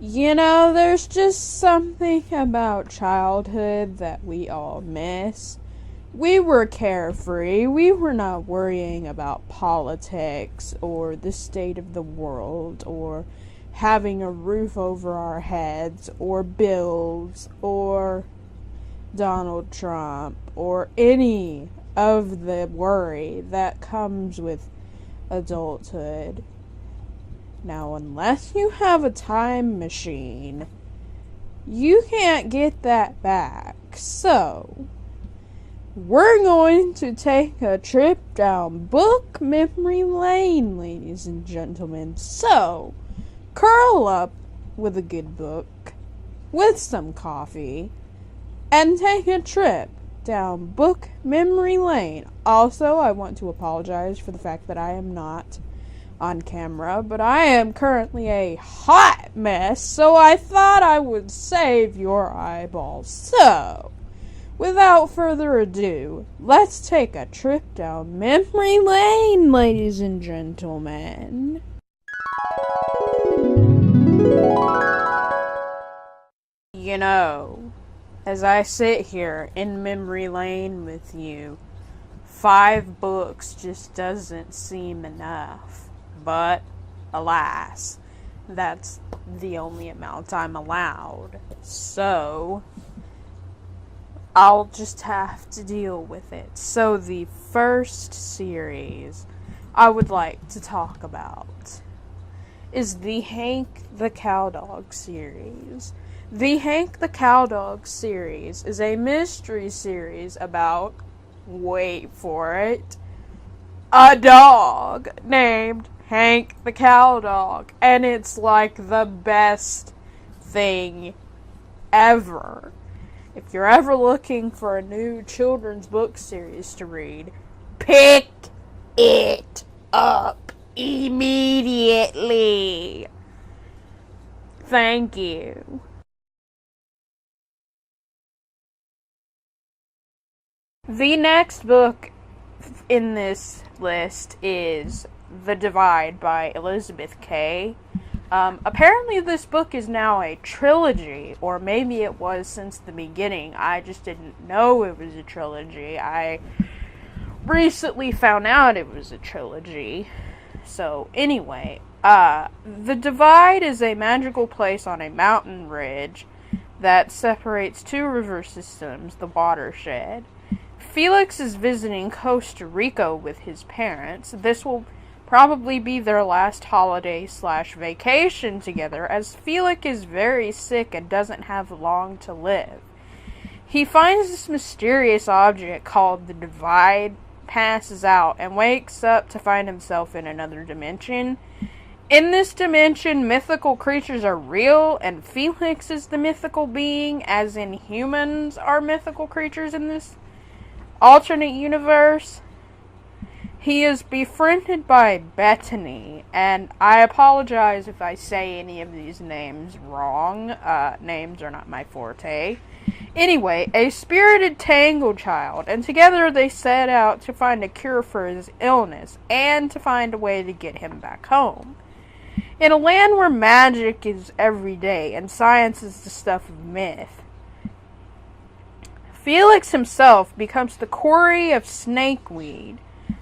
There's just something about childhood that we all miss. We were carefree. We were not worrying about politics or the state of the world or having a roof over our heads or bills or Donald Trump or any of the worry that comes with adulthood. Now, unless you have a time machine, you can't get that back. So, we're going to take a trip down book memory lane, ladies and gentlemen. So, curl up with a good book, with some coffee, and take a trip down book memory lane. Also, I want to apologize for the fact that I am not on camera, but I am currently a hot mess, so I thought I would save your eyeballs. So, without further ado, let's take a trip down memory lane, ladies and gentlemen. As I sit here in memory lane with you, 5 books just doesn't seem enough. But, alas, that's the only amount I'm allowed. So, I'll just have to deal with it. So, the first series I would like to talk about is the Hank the Cowdog series. The Hank the Cowdog series is a mystery series about, wait for it, a dog named Hank the Cowdog, and it's like the best thing ever. If you're ever looking for a new children's book series to read, pick it up immediately. Thank you. The next book in this list is The Divide by Elizabeth Kay. Apparently this book is now a trilogy, or maybe it was since the beginning. I just didn't know it was a trilogy. I recently found out it was a trilogy. So, anyway, The Divide is a magical place on a mountain ridge that separates 2 river systems, the watershed. Felix is visiting Costa Rica with his parents. This will probably be their last holiday/vacation together, as Felix is very sick and doesn't have long to live. He finds this mysterious object called the Divide, passes out, and wakes up to find himself in another dimension. In this dimension, mythical creatures are real, and Felix is the mythical being, as in humans are mythical creatures in this alternate universe. He is befriended by Bethany, and I apologize if I say any of these names wrong. Names are not my forte. Anyway, a spirited tango child, and together they set out to find a cure for his illness, and to find a way to get him back home. In a land where magic is every day, and science is the stuff of myth, Felix himself becomes the quarry of snakeweed.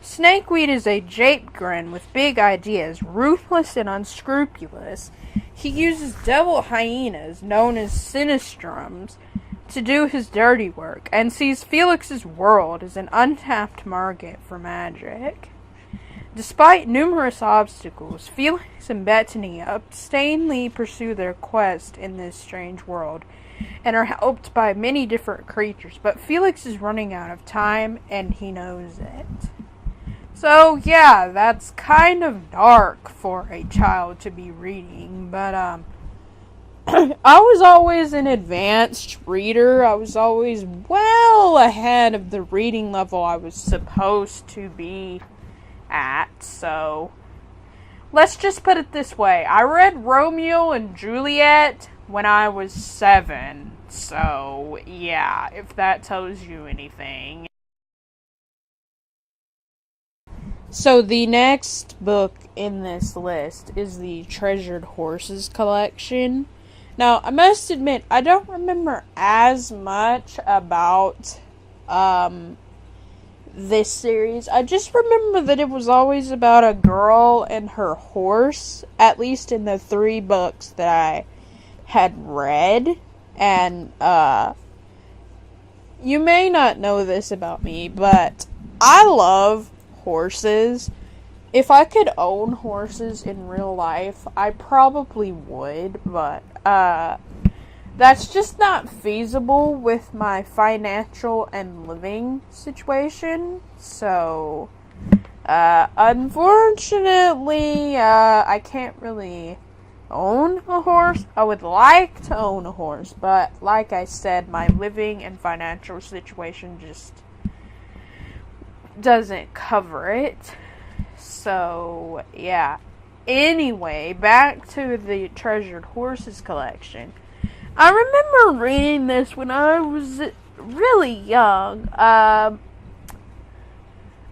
Snakeweed is a japegrin with big ideas, ruthless and unscrupulous. He uses devil hyenas, known as sinistrums, to do his dirty work, and sees Felix's world as an untapped market for magic. Despite numerous obstacles, Felix and Bethany abstainedly pursue their quest in this strange world, and are helped by many different creatures, but Felix is running out of time, and he knows it. So, yeah, that's kind of dark for a child to be reading, but, I was always an advanced reader. I was always well ahead of the reading level I was supposed to be at, so let's just put it this way. I read Romeo and Juliet when I was 7, so, yeah, if that tells you anything. So the next book in this list is the Treasured Horses collection. Now, I must admit, I don't remember as much about this series. I just remember that it was always about a girl and her horse, at least in the 3 books that I had read. And you may not know this about me, but I love horses. If I could own horses in real life, I probably would, but that's just not feasible with my financial and living situation. So unfortunately, I can't really own a horse. I would like to own a horse, but like I said, my living and financial situation just doesn't cover it. So, yeah. Anyway, back to the Treasured Horses collection. I remember reading this when I was really young.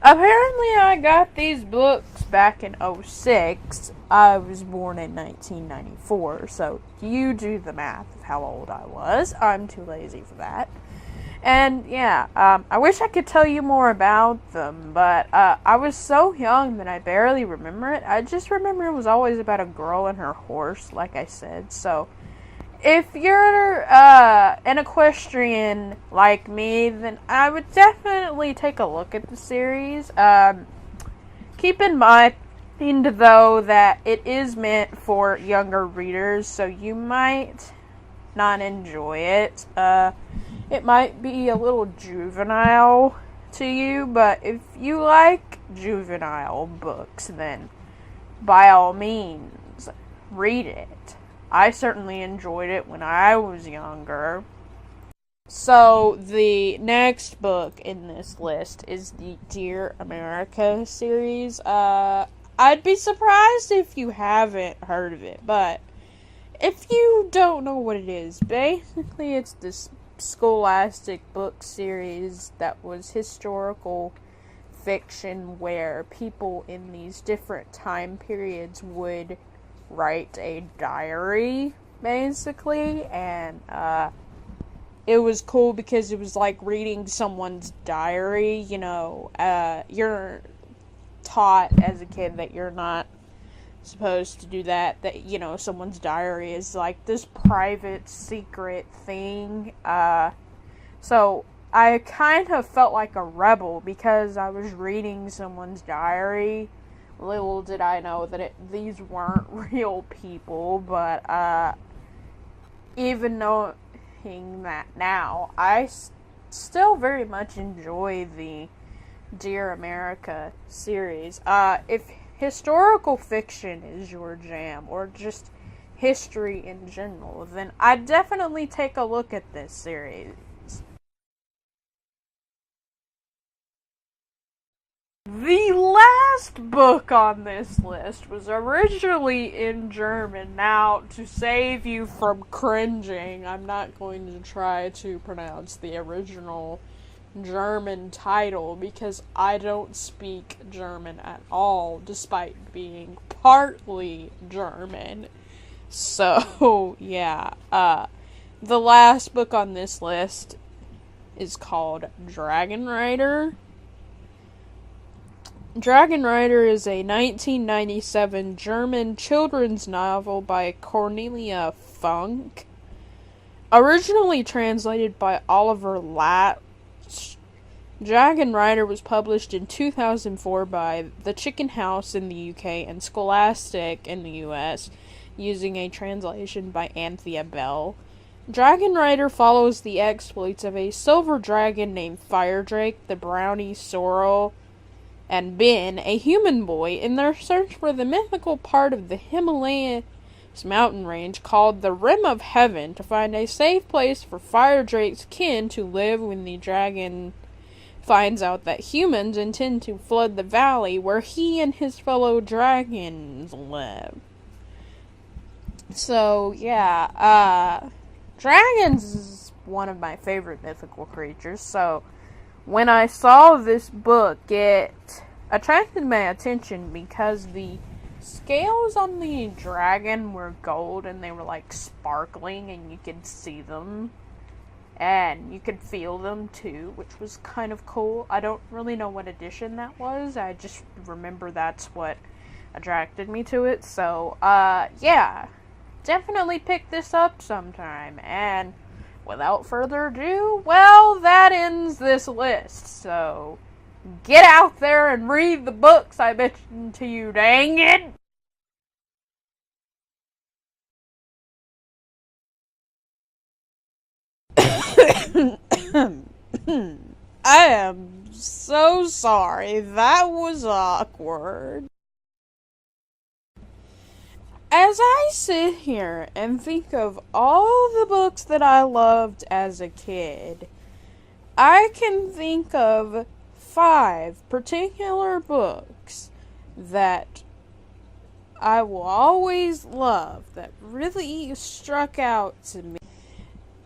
Apparently I got these books back in 2006. I was born in 1994, so you do the math of how old I was. I'm too lazy for that. And yeah, I wish I could tell you more about them, but I was so young that I barely remember it. I just remember it was always about a girl and her horse, like I said. So if you're an equestrian like me, then I would definitely take a look at the series. Keep in mind, though, that it is meant for younger readers, so you might not enjoy it. It might be a little juvenile to you, but if you like juvenile books, then by all means, read it. I certainly enjoyed it when I was younger. So, the next book in this list is the Dear America series. I'd be surprised if you haven't heard of it, but if you don't know what it is, basically it's this scholastic book series that was historical fiction where people in these different time periods would write a diary, basically, and it was cool because it was like reading someone's diary. You know, you're taught as a kid that you're not supposed to do that, you know, someone's diary is like this private secret thing. So I kind of felt like a rebel because I was reading someone's diary. Little did I know that these weren't real people, but even knowing that now, I still very much enjoy the Dear America series. If historical fiction is your jam, or just history in general, then I'd definitely take a look at this series. The last book on this list was originally in German. Now, to save you from cringing, I'm not going to try to pronounce the original German title because I don't speak German at all, despite being partly German. So, yeah. The last book on this list is called Dragon Rider. Dragon Rider is a 1997 German children's novel by Cornelia Funke. Originally translated by Oliver Latch, Dragon Rider was published in 2004 by The Chicken House in the UK and Scholastic in the US, using a translation by Anthea Bell. Dragon Rider follows the exploits of a silver dragon named Firedrake, the brownie Sorrel, and Ben, a human boy, in their search for the mythical part of the Himalayas mountain range called the Rim of Heaven to find a safe place for Firedrake's kin to live when the dragon finds out that humans intend to flood the valley where he and his fellow dragons live. So, yeah, dragons is one of my favorite mythical creatures, so when I saw this book, it attracted my attention because the scales on the dragon were gold and they were like sparkling and you could see them. And you could feel them too, which was kind of cool. I don't really know what edition that was. I just remember that's what attracted me to it. So, yeah. Definitely pick this up sometime. And without further ado, well, that ends this list. So, get out there and read the books I mentioned to you, dang it! I am so sorry. That was awkward. As I sit here and think of all the books that I loved as a kid, I can think of 5 particular books that I will always love, that really struck out to me.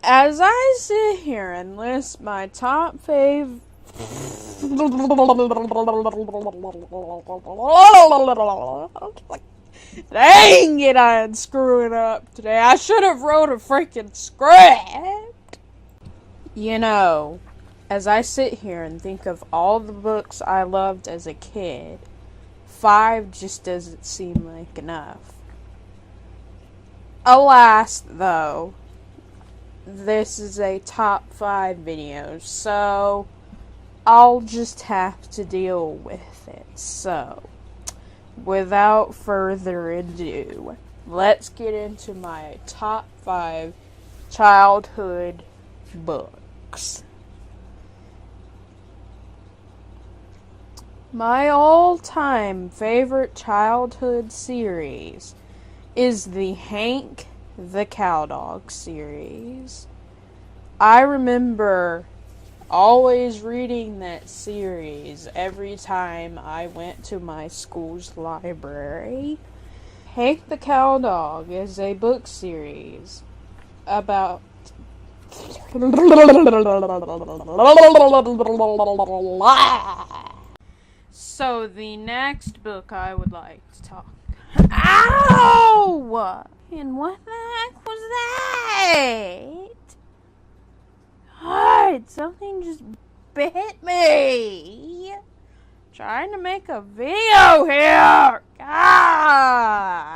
As I sit here and list my top fave... Dang it, I am screwing up today. I should have wrote a freaking script. You know, as I sit here and think of all the books I loved as a kid, 5 just doesn't seem like enough. Alas, though, this is a top 5 video, so I'll just have to deal with it. So, without further ado, let's get into my top 5 childhood books. My all-time favorite childhood series is the Hank the Cowdog series. I remember always reading that series every time I went to my school's library. Hank the Cowdog is a book series about So the next book I would like to talk. Ow! And what the heck was that? God, something just bit me. Trying to make a video here. God.